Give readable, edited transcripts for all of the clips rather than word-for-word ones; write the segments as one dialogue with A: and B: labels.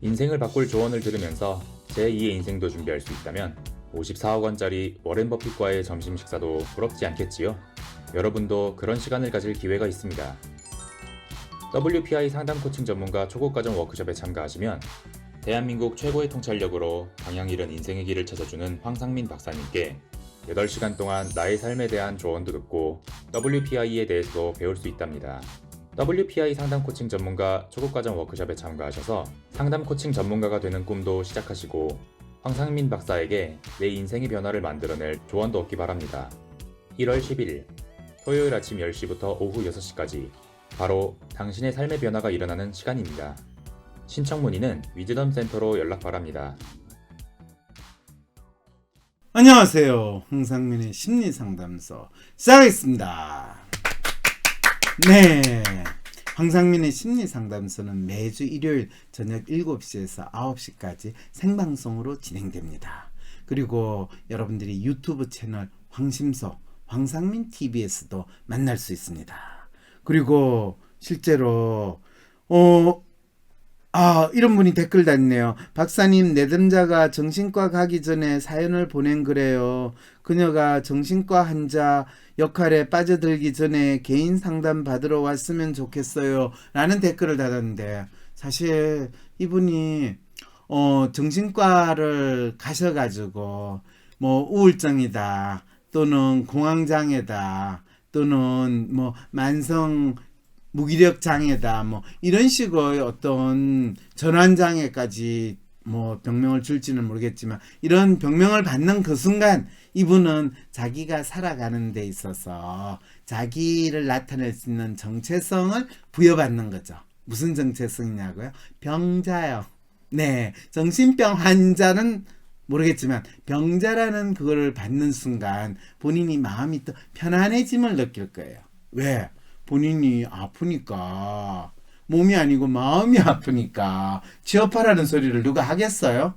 A: 인생을 바꿀 조언을 들으면서 제2의 인생도 준비할 수 있다면 54억 원짜리 워렌 버핏과의 점심 식사도 부럽지 않겠지요? 여러분도 그런 시간을 가질 기회가 있습니다. WPI 상담 코칭 전문가 초급과정 워크숍에 참가하시면 대한민국 최고의 통찰력으로 방향 잃은 인생의 길을 찾아주는 황상민 박사님께 8시간 동안 나의 삶에 대한 조언도 듣고 WPI에 대해서도 배울 수 있답니다. WPI 상담 코칭 전문가 초급과정 워크숍에 참가하셔서 상담 코칭 전문가가 되는 꿈도 시작하시고 황상민 박사에게 내 인생의 변화를 만들어낼 조언도 얻기 바랍니다. 1월 11일 토요일 아침 10시부터 오후 6시까지 바로 당신의 삶의 변화가 일어나는 시간입니다. 신청 문의는 위즈덤 센터로 연락 바랍니다.
B: 안녕하세요. 황상민의 심리상담소 시작하겠습니다. 네, 황상민의 심리상담소는 매주 일요일 저녁 7시에서 9시까지 생방송으로 진행됩니다. 그리고 여러분들이 유튜브 채널 황심소 황상민 TV에서도 만날 수 있습니다. 그리고 실제로 이런 분이 댓글 달네요. 박사님, 내담자가 정신과 가기 전에 사연을 보낸 거래요. 그녀가 정신과 환자 역할에 빠져들기 전에 개인 상담 받으러 왔으면 좋겠어요. 라는 댓글을 달았는데, 사실 이분이 정신과를 가셔가지고 뭐 우울증이다, 또는 공황장애다, 또는 뭐 만성 무기력 장애다, 뭐 이런 식의 어떤 전환 장애까지 뭐 병명을 줄지는 모르겠지만, 이런 병명을 받는 그 순간 이분은 자기가 살아가는 데 있어서 자기를 나타낼 수 있는 정체성을 부여받는 거죠. 무슨 정체성이냐고요? 병자요. 네, 정신병 환자는 모르겠지만 병자라는 그거를 받는 순간 본인이 마음이 또 편안해짐을 느낄 거예요. 왜? 본인이 아프니까, 몸이 아니고 마음이 아프니까 취업하라는 소리를 누가 하겠어요?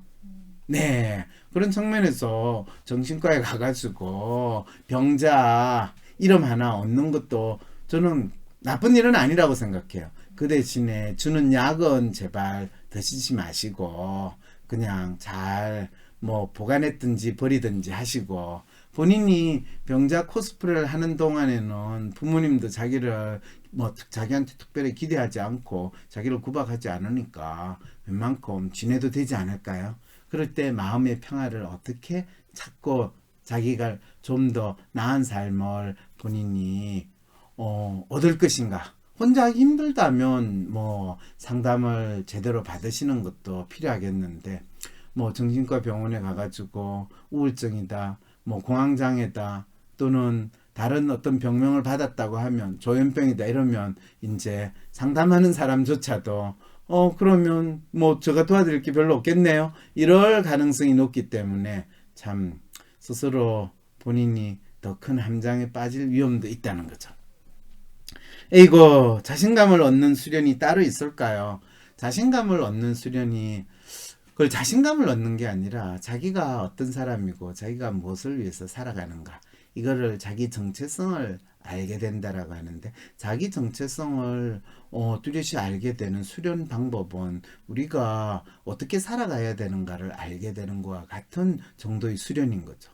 B: 네, 그런 측면에서 정신과에 가가지고 병자 이름 하나 얻는 것도 저는 나쁜 일은 아니라고 생각해요. 그 대신에 주는 약은 제발 드시지 마시고 그냥 잘 뭐 보관했든지 버리든지 하시고, 본인이 병자 코스프레를 하는 동안에는 부모님도 자기를 뭐 자기한테 특별히 기대하지 않고 자기를 구박하지 않으니까 웬만큼 지내도 되지 않을까요? 그럴 때 마음의 평화를 어떻게 찾고 자기가 좀 더 나은 삶을 본인이 얻을 것인가? 혼자 하기 힘들다면 뭐 상담을 제대로 받으시는 것도 필요하겠는데, 뭐 정신과 병원에 가가지고 우울증이다, 뭐 공황장애다, 또는 다른 어떤 병명을 받았다고 하면 조현병이다 이러면 이제 상담하는 사람조차도 그러면 뭐 제가 도와드릴 게 별로 없겠네요, 이럴 가능성이 높기 때문에 참 스스로 본인이 더 큰 함정에 빠질 위험도 있다는 거죠. 이거 자신감을 얻는 수련이 따로 있을까요? 자신감을 얻는 수련이, 그걸 자신감을 얻는 게 아니라 자기가 어떤 사람이고 자기가 무엇을 위해서 살아가는가, 이거를 자기 정체성을 알게 된다라고 하는데, 자기 정체성을 뚜렷이 알게 되는 수련 방법은 우리가 어떻게 살아가야 되는가를 알게 되는 것과 같은 정도의 수련인 거죠.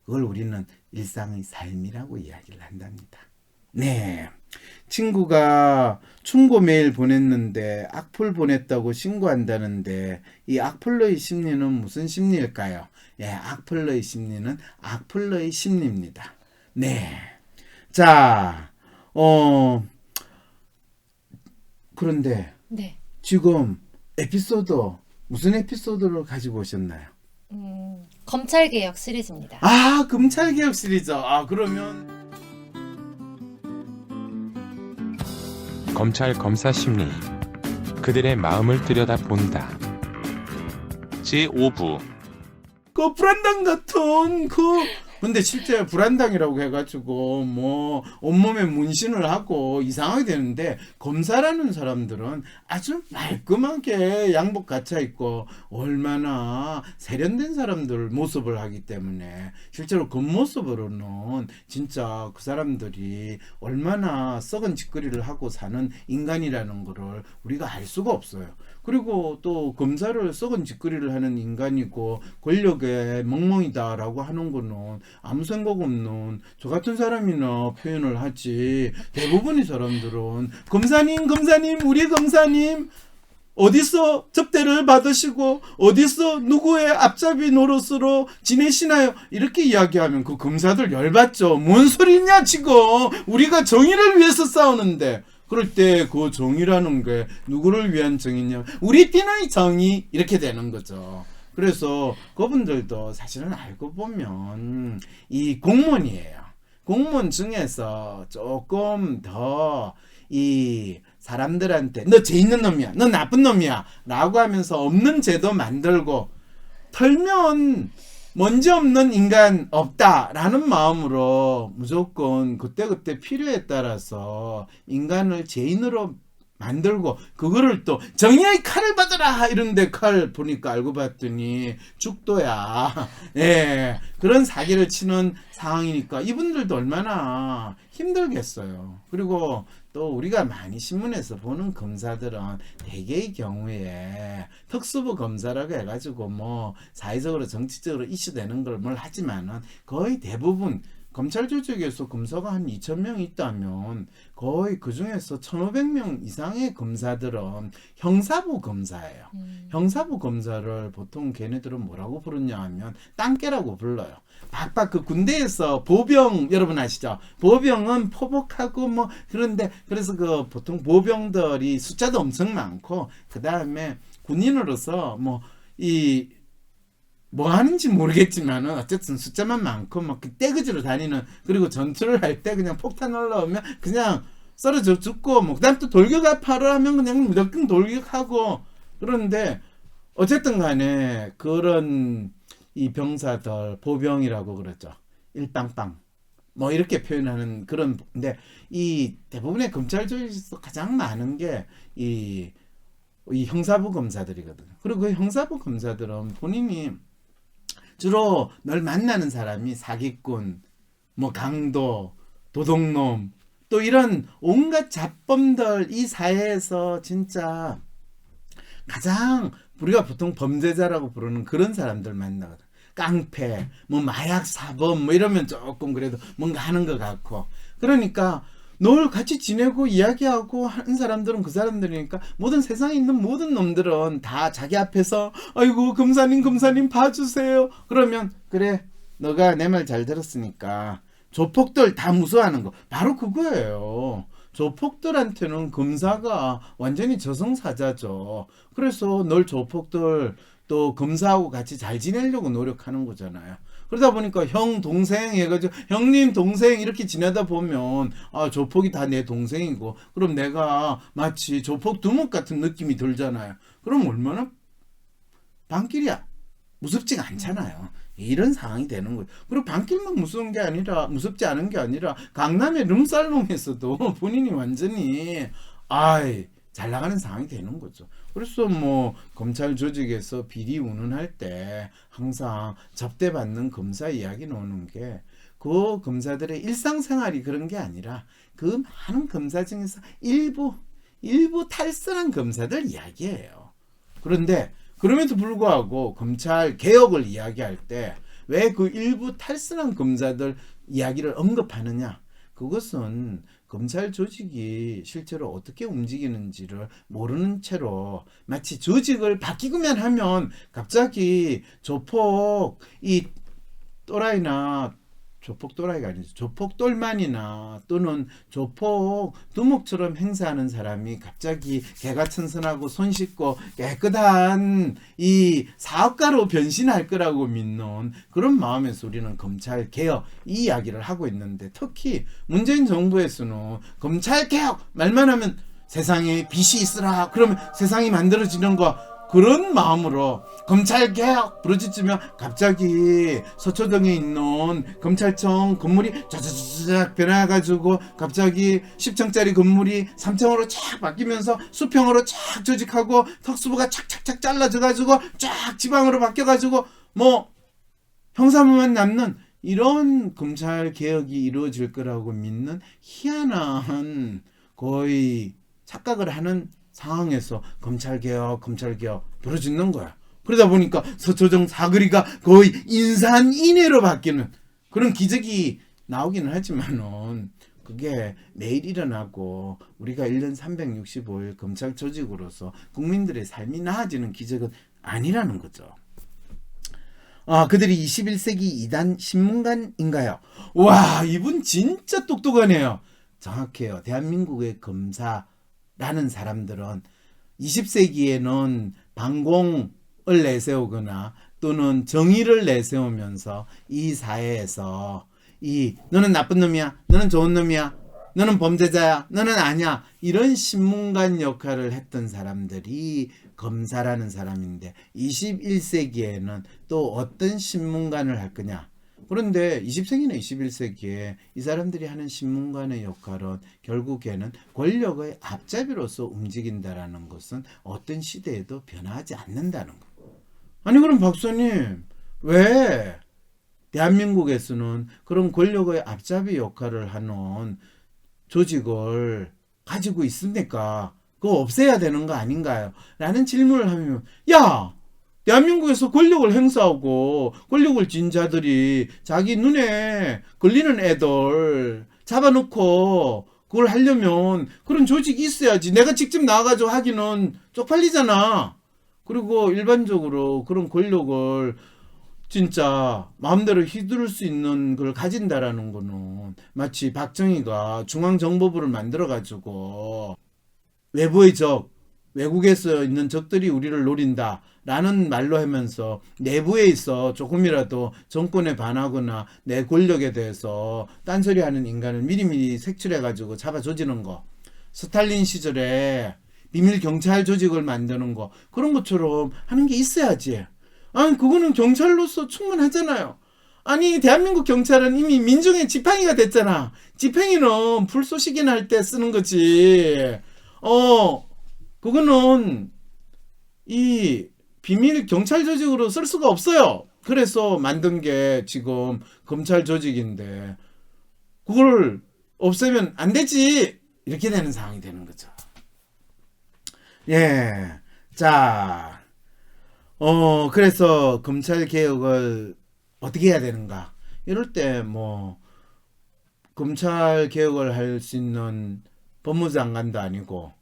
B: 그걸 우리는 일상의 삶이라고 이야기를 한답니다. 네, 친구가 충고 메일 보냈는데 악플 보냈다고 신고한다는데, 이 악플러의 심리는 무슨 심리일까요? 예, 악플러의 심리는 악플러의 심리입니다. 네, 자, 그런데
C: 네.
B: 지금 에피소드, 무슨 에피소드를 가지고 오셨나요?
C: 검찰개혁 시리즈입니다.
B: 검찰개혁 시리즈. 그러면
D: 검찰 검사 심리, 그들의 마음을 들여다본다. 제5부.
B: 불안당 같은 근데 실제 불안당이라고 해가지고 뭐 온몸에 문신을 하고 이상하게 되는데, 검사라는 사람들은 아주 말끔하게 양복 갖춰 입고 얼마나 세련된 사람들 모습을 하기 때문에 실제로 겉모습으로는 진짜 그 사람들이 얼마나 썩은 짓거리를 하고 사는 인간이라는 거를 우리가 알 수가 없어요. 그리고 또 검사를 썩은 짓거리를 하는 인간이고 권력의 멍멍이다라고 하는 거는 아무 생각 없는 저 같은 사람이나 표현을 하지, 대부분의 사람들은 검사님 우리 검사님 어디서 접대를 받으시고 어디서 누구의 앞잡이 노릇으로 지내시나요? 이렇게 이야기하면 그 검사들 열받죠. 뭔 소리냐 지금, 우리가 정의를 위해서 싸우는데. 그럴 때 그 정의라는 게 누구를 위한 정의냐, 우리 띠의 정의, 이렇게 되는 거죠. 그래서 그분들도 사실은 알고 보면 이 공무원이에요. 공무원 중에서 조금 더 이 사람들한테 너 죄 있는 놈이야, 너 나쁜 놈이야 라고 하면서 없는 죄도 만들고, 털면 먼지 없는 인간 없다라는 마음으로 무조건 그때그때 필요에 따라서 인간을 죄인으로 만들고, 그거를 또 정의의 칼을 받아라 이런데 칼 보니까 알고 봤더니 죽도야. 예, 그런 사기를 치는 상황이니까 이분들도 얼마나 힘들겠어요. 그리고 또 우리가 많이 신문에서 보는 검사들은 대개의 경우에 특수부 검사라고 해가지고 뭐 사회적으로 정치적으로 이슈되는 걸 뭘 하지만은, 거의 대부분 검찰 조직에서 검사가 한 2,000명 있다면 거의 그 중에서 1,500명 이상의 검사들은 형사부 검사예요. 형사부 검사를 보통 걔네들은 뭐라고 부르냐 하면 땅깨라고 불러요. 박박 그 군대에서 보병 여러분 아시죠? 보병은 포복하고 뭐 그런데, 그래서 그 보통 보병들이 숫자도 엄청 많고, 그 다음에 군인으로서 뭐 하는지 모르겠지만은 어쨌든 숫자만 많고 막 떼그지로 다니는, 그리고 전투를 할 때 그냥 폭탄 올라오면 그냥 썰어져 죽고, 뭐 그다음 또 돌격하러 하면 그냥 무조건 돌격하고. 그런데 어쨌든 간에 그런 이 병사들 보병이라고 그러죠. 일빵빵 뭐 이렇게 표현하는 그런. 근데 이 대부분의 검찰 조직에서 가장 많은 게 이 형사부 검사들이거든요. 그리고 그 형사부 검사들은 본인이 주로 널 만나는 사람이 사기꾼, 뭐 강도, 도둑놈, 또 이런 온갖 잡범들, 이 사회에서 진짜 가장 우리가 보통 범죄자라고 부르는 그런 사람들 만나거든. 깡패, 뭐 마약 사범, 뭐 이러면 조금 그래도 뭔가 하는 것 같고. 그러니까 널 같이 지내고 이야기하고 하는 사람들은 그 사람들이니까, 모든 세상에 있는 모든 놈들은 다 자기 앞에서 아이고 검사님 봐주세요. 그러면 그래, 너가 내 말 잘 들었으니까. 조폭들 다 무서워하는 거 바로 그거예요. 조폭들한테는 검사가 완전히 저승사자죠. 그래서 널 조폭들 또 검사하고 같이 잘 지내려고 노력하는 거잖아요. 그러다 보니까 형 동생 해가지고 형님 동생 이렇게 지내다 보면 조폭이 다 내 동생이고, 그럼 내가 마치 조폭 두목 같은 느낌이 들잖아요. 그럼 얼마나 반길이야. 무섭지가 않잖아요. 이런 상황이 되는 거예요. 그리고 반길만 무서운 게 아니라, 무섭지 않은 게 아니라, 강남의 룸살롱에서도 본인이 완전히 잘 나가는 상황이 되는 거죠. 그래서 뭐 검찰 조직에서 비리 운운할 때 항상 접대받는 검사 이야기 나오는 게, 그 검사들의 일상생활이 그런 게 아니라 그 많은 검사 중에서 일부 탈선한 검사들 이야기예요. 그런데 그럼에도 불구하고 검찰 개혁을 이야기할 때 왜 그 일부 탈선한 검사들 이야기를 언급하느냐? 그것은 검찰 조직이 실제로 어떻게 움직이는지를 모르는 채로, 마치 조직을 바뀌기만 하면 갑자기 조폭 조폭 또라이가 아니죠. 조폭 똘만이나 또는 조폭 두목처럼 행사하는 사람이 갑자기 개가천선하고 손쉽고 깨끗한 이 사업가로 변신할 거라고 믿는 그런 마음에서 우리는 검찰 개혁 이 이야기를 하고 있는데, 특히 문재인 정부에서는 검찰 개혁 말만 하면 세상에 빛이 있으라, 그러면 세상이 만들어지는 거 그런 마음으로 검찰개혁 부르짖으면 갑자기 서초동에 있는 검찰청 건물이 쫙쫙쫙 변해가지고 갑자기 10층짜리 건물이 3층으로 쫙 바뀌면서 수평으로 쫙 조직하고 특수부가 착착착 잘라져가지고 쫙 지방으로 바뀌어가지고 뭐 형사부만 남는 이런 검찰개혁이 이루어질 거라고 믿는 희한한 거의 착각을 하는 상황에서 검찰개혁 부르짖는 거야. 그러다 보니까 서초동 사거리가 거의 인산인해로 바뀌는 그런 기적이 나오기는 하지만은 그게 매일 일어나고 우리가 1년 365일 검찰 조직으로서 국민들의 삶이 나아지는 기적은 아니라는 거죠. 그들이 21세기 2단 신문관인가요? 와, 이분 진짜 똑똑하네요. 정확해요. 대한민국의 검사라는 사람들은 20세기에는 반공을 내세우거나 또는 정의를 내세우면서 이 사회에서 너는 나쁜 놈이야, 너는 좋은 놈이야, 너는 범죄자야, 너는 아니야, 이런 신문관 역할을 했던 사람들이 검사라는 사람인데 21세기에는 또 어떤 신문관을 할 거냐. 그런데 20세기나 21세기에 이 사람들이 하는 신문관의 역할은 결국에는 권력의 앞잡이로서 움직인다라는 것은 어떤 시대에도 변하지 않는다는 거. 아니 그럼 박사님 왜 대한민국에서는 그런 권력의 앞잡이 역할을 하는 조직을 가지고 있습니까? 그거 없애야 되는 거 아닌가요? 라는 질문을 하면 야! 대한민국에서 권력을 행사하고 권력을 쥔 자들이 자기 눈에 걸리는 애들 잡아놓고 그걸 하려면 그런 조직이 있어야지. 내가 직접 나와가지고 하기는 쪽팔리잖아. 그리고 일반적으로 그런 권력을 진짜 마음대로 휘두를 수 있는 걸 가진다라는 거는 마치 박정희가 중앙정보부를 만들어가지고 외부의 적, 외국에서 있는 적들이 우리를 노린다 라는 말로 하면서 내부에 있어 조금이라도 정권에 반하거나 내 권력에 대해서 딴소리하는 인간을 미리미리 색출해가지고 잡아 조지는 거. 스탈린 시절에 비밀 경찰 조직을 만드는 거. 그런 것처럼 하는 게 있어야지. 아니 그거는 경찰로서 충분하잖아요. 아니 대한민국 경찰은 이미 민중의 지팡이가 됐잖아. 지팡이는 불쏘시개나 할 때 쓰는 거지. 그거는 이 비밀 경찰 조직으로 쓸 수가 없어요. 그래서 만든 게 지금 검찰 조직인데 그걸 없애면 안 되지. 이렇게 되는 상황이 되는 거죠. 예. 자, 그래서 검찰 개혁을 어떻게 해야 되는가? 이럴 때 뭐 검찰 개혁을 할 수 있는 법무부 장관도 아니고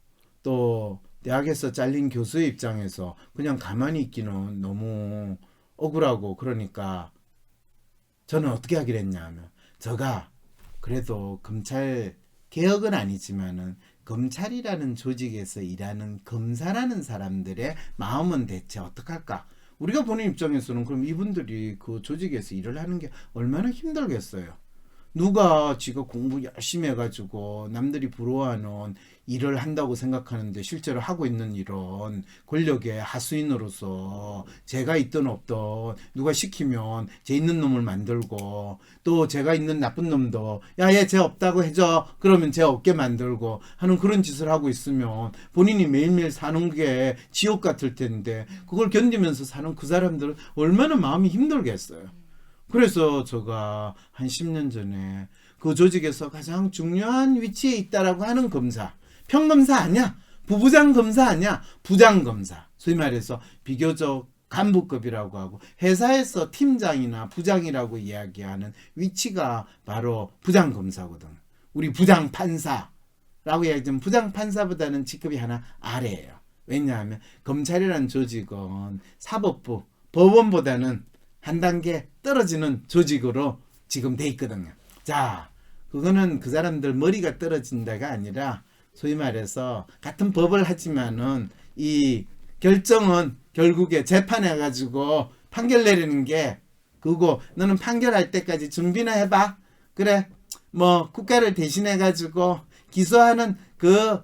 B: 또 대학에서 잘린 교수의 입장에서 그냥 가만히 있기는 너무 억울하고 그러니까 저는 어떻게 하기로 했냐 하면 제가 그래도 검찰 개혁은 아니지만은 검찰이라는 조직에서 일하는 검사라는 사람들의 마음은 대체 어떡할까? 우리가 보는 입장에서는 그럼 이분들이 그 조직에서 일을 하는 게 얼마나 힘들겠어요. 누가 지가 공부 열심히 해가지고 남들이 부러워하는 일을 한다고 생각하는데 실제로 하고 있는 일은 권력의 하수인으로서 제가 있든 없든 누가 시키면 제 있는 놈을 만들고 또 제가 있는 나쁜 놈도 야 얘 쟤 없다고 해줘 그러면 쟤 없게 만들고 하는 그런 짓을 하고 있으면 본인이 매일매일 사는 게 지옥 같을 텐데 그걸 견디면서 사는 그 사람들은 얼마나 마음이 힘들겠어요. 그래서 제가 한 10년 전에 그 조직에서 가장 중요한 위치에 있다라고 하는 검사, 평검사 아니야, 부부장 검사 아니야, 부장 검사. 소위 말해서 비교적 간부급이라고 하고 회사에서 팀장이나 부장이라고 이야기하는 위치가 바로 부장 검사거든. 우리 부장 판사라고 이야기하면 부장 판사보다는 직급이 하나 아래예요. 왜냐하면 검찰이라는 조직은 사법부, 법원보다는 한 단계 떨어지는 조직으로 지금 돼 있거든요. 자, 그거는 그 사람들 머리가 떨어진다가 아니라 소위 말해서 같은 법을 하지만은 이 결정은 결국에 재판해 가지고 판결 내리는 게 그거 너는 판결할 때까지 준비나 해봐. 그래 뭐 국가를 대신해 가지고 기소하는 그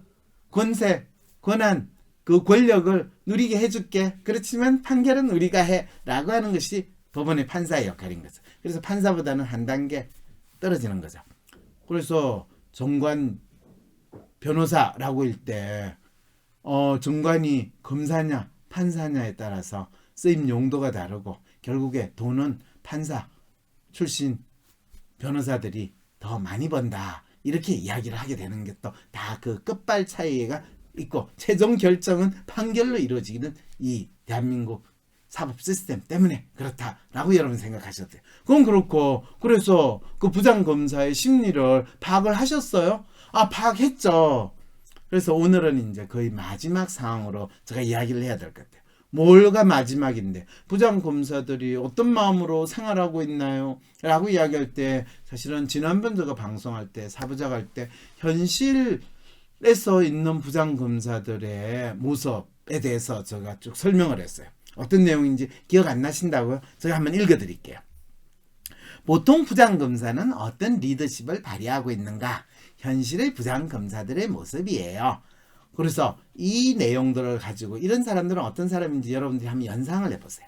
B: 권세, 권한, 그 권력을 누리게 해줄게. 그렇지만 판결은 우리가 해. 라고 하는 것이 법원의 판사의 역할인 거죠. 그래서 판사보다는 한 단계 떨어지는 거죠. 그래서 정관 변호사라고 할 때 정관이 검사냐 판사냐에 따라서 쓰임 용도가 다르고 결국에 돈은 판사 출신 변호사들이 더 많이 번다. 이렇게 이야기를 하게 되는 게 또 다 그 끝발 차이가 있고 최종 결정은 판결로 이루어지는 이 대한민국 사법 시스템 때문에 그렇다라고 여러분 생각하셔도 돼요. 그건 그렇고 그래서 그 부장검사의 심리를 파악을 하셨어요? 파악했죠. 그래서 오늘은 이제 거의 마지막 상황으로 제가 이야기를 해야 될 것 같아요. 뭘가 마지막인데 부장검사들이 어떤 마음으로 생활하고 있나요? 라고 이야기할 때 사실은 지난번 제가 방송할 때 사부작 할 때 현실에서 있는 부장검사들의 모습에 대해서 제가 쭉 설명을 했어요. 어떤 내용인지 기억 안 나신다고요? 제가 한번 읽어드릴게요. 보통 부장검사는 어떤 리더십을 발휘하고 있는가? 현실의 부장검사들의 모습이에요. 그래서 이 내용들을 가지고 이런 사람들은 어떤 사람인지 여러분들이 한번 연상을 해보세요.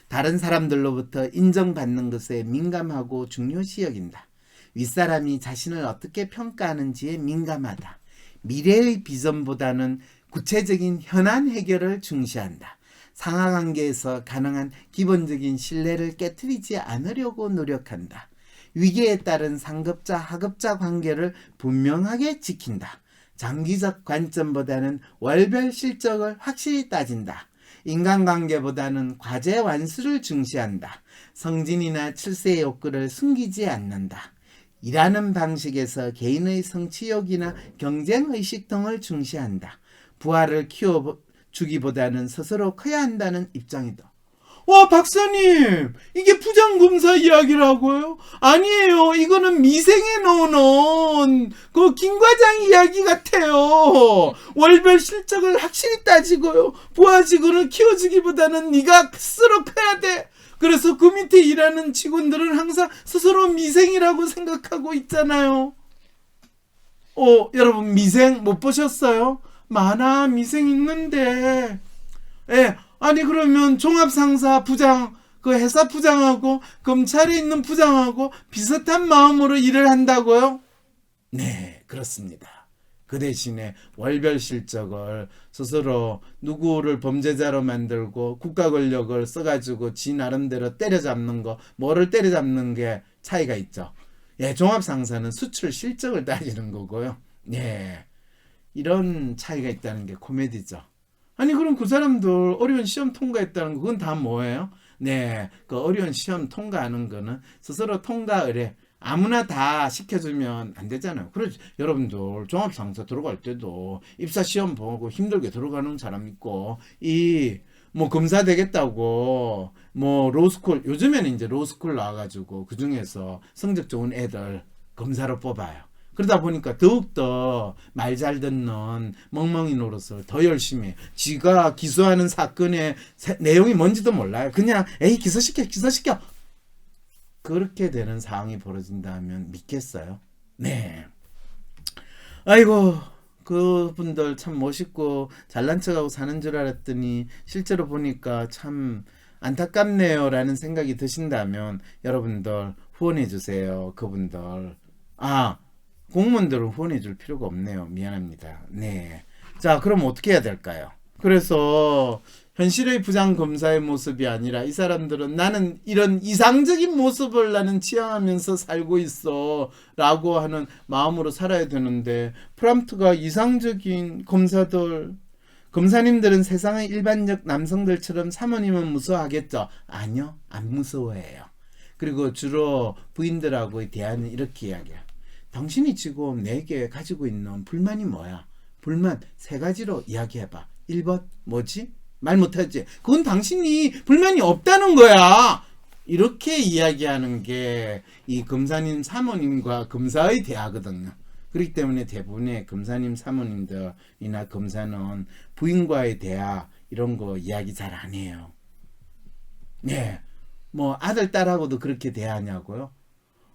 B: 다른 사람들로부터 인정받는 것에 민감하고 중요시 여긴다. 윗사람이 자신을 어떻게 평가하는지에 민감하다. 미래의 비전보다는 구체적인 현안 해결을 중시한다. 상하관계에서 가능한 기본적인 신뢰를 깨트리지 않으려고 노력한다. 위기에 따른 상급자 하급자 관계를 분명하게 지킨다. 장기적 관점보다는 월별 실적을 확실히 따진다. 인간관계보다는 과제 완수를 중시한다. 성진이나 출세 욕구를 숨기지 않는다. 일하는 방식에서 개인의 성취욕이나 경쟁의식 등을 중시한다. 부하를 키워주기보다는 스스로 커야 한다는 입장이다. 와, 박사님, 이게 부장검사 이야기라고요? 아니에요. 이거는 미생에 넣어놓은 그 김과장 이야기 같아요. 월별 실적을 확실히 따지고요. 부하 직원을 키워주기보다는 네가 스스로 커야 돼. 그래서 그 밑에 일하는 직원들은 항상 스스로 미생이라고 생각하고 있잖아요. 여러분 미생 못 보셨어요? 많아, 미생 있는데. 예. 아니 그러면 종합상사 부장 그 회사 부장하고 검찰에 있는 부장하고 비슷한 마음으로 일을 한다고요? 네, 그렇습니다. 그 대신에 월별 실적을 스스로 누구를 범죄자로 만들고 국가 권력을 써가지고 지 나름대로 때려잡는 거, 뭐를 때려잡는 게 차이가 있죠. 예, 종합상사는 수출 실적을 따지는 거고요. 예, 이런 차이가 있다는 게 코미디죠. 아니 그럼 그 사람들 어려운 시험 통과했다는 거 그건 다 뭐예요? 네, 그 어려운 시험 통과하는 거는 스스로 통과 의뢰 아무나 다 시켜주면 안 되잖아요. 그래서 여러분들 종합상사 들어갈 때도 입사 시험 보고 힘들게 들어가는 사람 있고 뭐 검사 되겠다고 뭐 로스쿨 요즘에는 이제 로스쿨 나와가지고 그 중에서 성적 좋은 애들 검사로 뽑아요. 그러다 보니까 더욱더 말 잘 듣는 멍멍이 노릇을 더 열심히 해. 지가 기소하는 사건의 내용이 뭔지도 몰라요. 그냥 에이 기소시켜 그렇게 되는 상황이 벌어진다면 믿겠어요? 네. 아이고 그분들 참 멋있고 잘난 척하고 사는 줄 알았더니 실제로 보니까 참 안타깝네요 라는 생각이 드신다면 여러분들 후원해 주세요. 그분들 공무원들은 후원해 줄 필요가 없네요. 미안합니다. 네. 자, 그럼 어떻게 해야 될까요? 그래서 현실의 부장검사의 모습이 아니라 이 사람들은 나는 이런 이상적인 모습을 나는 지향하면서 살고 있어 라고 하는 마음으로 살아야 되는데 프람프트가 이상적인 검사님들은 세상의 일반적 남성들처럼 사모님은 무서워하겠죠? 아니요. 안 무서워해요. 그리고 주로 부인들하고의 대화는 이렇게 이야기해요. 당신이 지금 내게 가지고 있는 불만이 뭐야? 불만 3가지로 이야기해봐. 1번 뭐지? 말 못하지? 그건 당신이 불만이 없다는 거야. 이렇게 이야기하는 게 이 검사님 사모님과 검사의 대화거든요. 그렇기 때문에 대부분의 검사님 사모님들이나 검사는 부인과의 대화 이런 거 이야기 잘 안 해요. 네, 뭐 아들 딸하고도 그렇게 대하냐고요?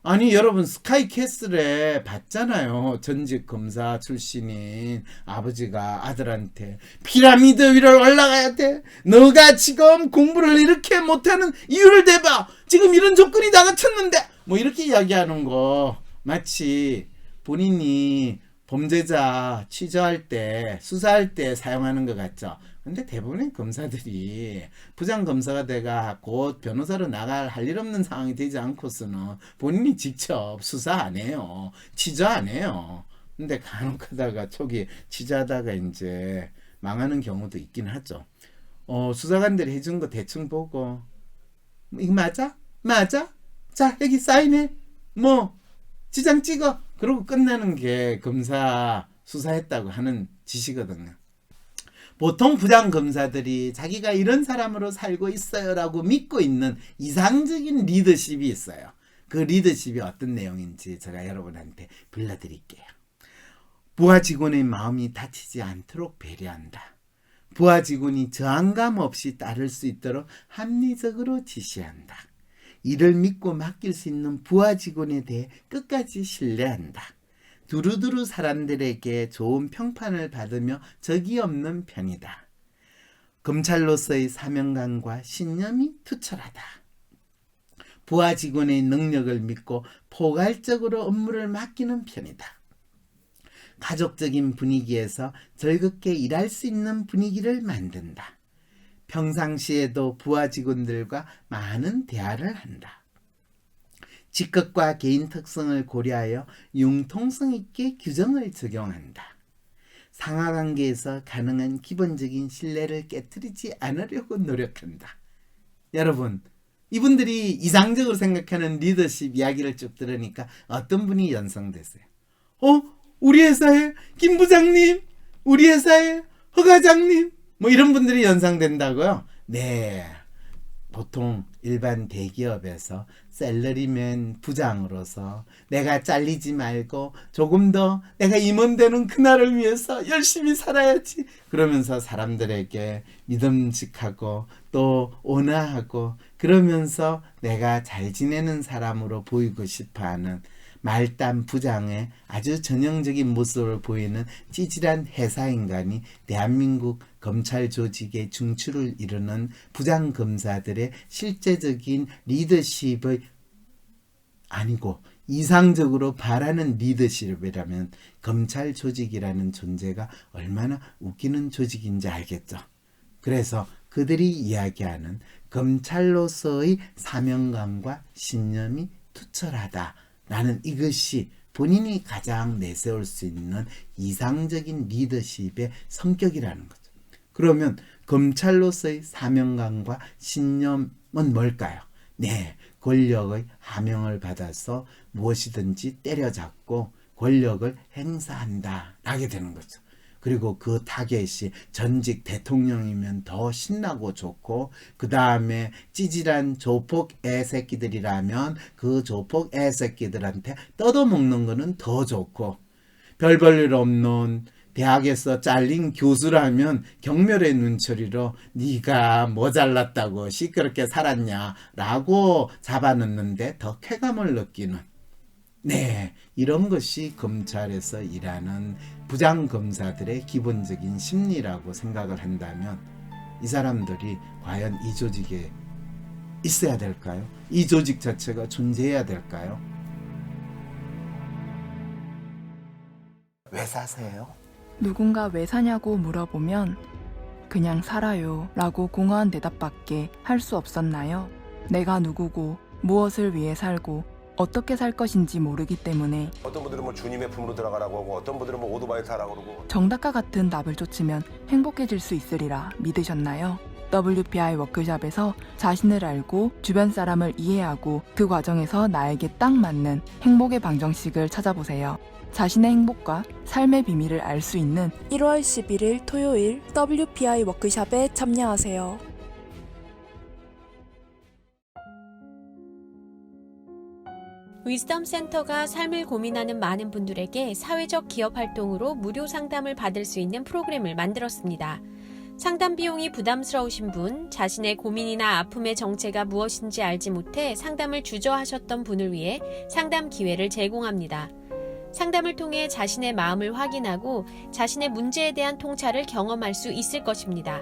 B: 아니 여러분 스카이캐슬에 봤잖아요. 전직 검사 출신인 아버지가 아들한테 피라미드 위를 올라가야 돼. 너가 지금 공부를 이렇게 못하는 이유를 대봐. 지금 이런 조건이 다 갖췄는데 뭐 이렇게 이야기하는 거 마치 본인이 범죄자 취조할 때 수사할 때 사용하는 것 같죠. 근데 대부분의 검사들이 부장검사가 돼가 곧 변호사로 나갈 할 일 없는 상황이 되지 않고서는 본인이 직접 수사 안 해요. 취조 안 해요. 근데 간혹 하다가 초기 취조하다가 이제 망하는 경우도 있긴 하죠. 수사관들이 해준 거 대충 보고 이거 맞아? 맞아? 자 여기 사인해. 뭐 지장 찍어. 그러고 끝나는 게 검사 수사했다고 하는 짓이거든요. 보통 부장검사들이 자기가 이런 사람으로 살고 있어요 라고 믿고 있는 이상적인 리더십이 있어요. 그 리더십이 어떤 내용인지 제가 여러분한테 불러드릴게요. 부하 직원의 마음이 다치지 않도록 배려한다. 부하 직원이 저항감 없이 따를 수 있도록 합리적으로 지시한다. 이를 믿고 맡길 수 있는 부하 직원에 대해 끝까지 신뢰한다. 두루두루 사람들에게 좋은 평판을 받으며 적이 없는 편이다. 검찰로서의 사명감과 신념이 투철하다. 부하 직원의 능력을 믿고 포괄적으로 업무를 맡기는 편이다. 가족적인 분위기에서 즐겁게 일할 수 있는 분위기를 만든다. 평상시에도 부하 직원들과 많은 대화를 한다. 직급과 개인 특성을 고려하여 융통성 있게 규정을 적용한다. 상하관계에서 가능한 기본적인 신뢰를 깨트리지 않으려고 노력한다. 여러분, 이분들이 이상적으로 생각하는 리더십 이야기를 쭉 들으니까 어떤 분이 연상되세요? 우리 회사에 김 부장님, 우리 회사에 허 과장님, 뭐 이런 분들이 연상된다고요? 네. 보통 일반 대기업에서 샐러리맨 부장으로서 내가 잘리지 말고 조금 더 내가 임원되는 그날을 위해서 열심히 살아야지 그러면서 사람들에게 믿음직하고 또 온화하고 그러면서 내가 잘 지내는 사람으로 보이고 싶어하는 말단 부장의 아주 전형적인 모습을 보이는 찌질한 회사인간이 대한민국 검찰 조직의 중추를 이루는 부장검사들의 실제적인 리더십의 아니고 이상적으로 바라는 리더십이라면 검찰 조직이라는 존재가 얼마나 웃기는 조직인지 알겠죠. 그래서 그들이 이야기하는 검찰로서의 사명감과 신념이 투철하다. 나는 이것이 본인이 가장 내세울 수 있는 이상적인 리더십의 성격이라는 거죠. 그러면 검찰로서의 사명감과 신념은 뭘까요? 네, 권력의 하명을 받아서 무엇이든지 때려잡고 권력을 행사한다 라게 되는 거죠. 그리고 그 타겟이 전직 대통령이면 더 신나고 좋고 그 다음에 찌질한 조폭 애새끼들이라면 그 조폭 애새끼들한테 뜯어먹는 거는 더 좋고 별 볼 일 없는 대학에서 잘린 교수라면 경멸의 눈초리로 네가 뭐 잘났다고 시끄럽게 살았냐라고 잡아넣는데 더 쾌감을 느끼는 네, 이런 것이 검찰에서 일하는 부장검사들의 기본적인 심리라고 생각을 한다면 이 사람들이 과연 이 조직에 있어야 될까요? 이 조직 자체가 존재해야 될까요? 왜 사세요?
E: 누군가 왜 사냐고 물어보면 그냥 살아요 라고 공허한 대답밖에 할 수 없었나요? 내가 누구고 무엇을 위해 살고 어떻게 살 것인지 모르기 때문에
F: 어떤 분들은 뭐 주님의 품으로 들어가라고 하고 어떤 분들은 뭐 오토바이 타라고 그러고
E: 정답과 같은 답을 쫓으면 행복해질 수 있으리라 믿으셨나요? WPI 워크숍에서 자신을 알고 주변 사람을 이해하고 그 과정에서 나에게 딱 맞는 행복의 방정식을 찾아보세요. 자신의 행복과 삶의 비밀을 알 수 있는
G: 1월 11일 토요일 WPI 워크숍에 참여하세요.
H: 위즈덤 센터가 삶을 고민하는 많은 분들에게 사회적 기업 활동으로 무료 상담을 받을 수 있는 프로그램을 만들었습니다. 상담 비용이 부담스러우신 분, 자신의 고민이나 아픔의 정체가 무엇인지 알지 못해 상담을 주저하셨던 분을 위해 상담 기회를 제공합니다. 상담을 통해 자신의 마음을 확인하고 자신의 문제에 대한 통찰을 경험할 수 있을 것입니다.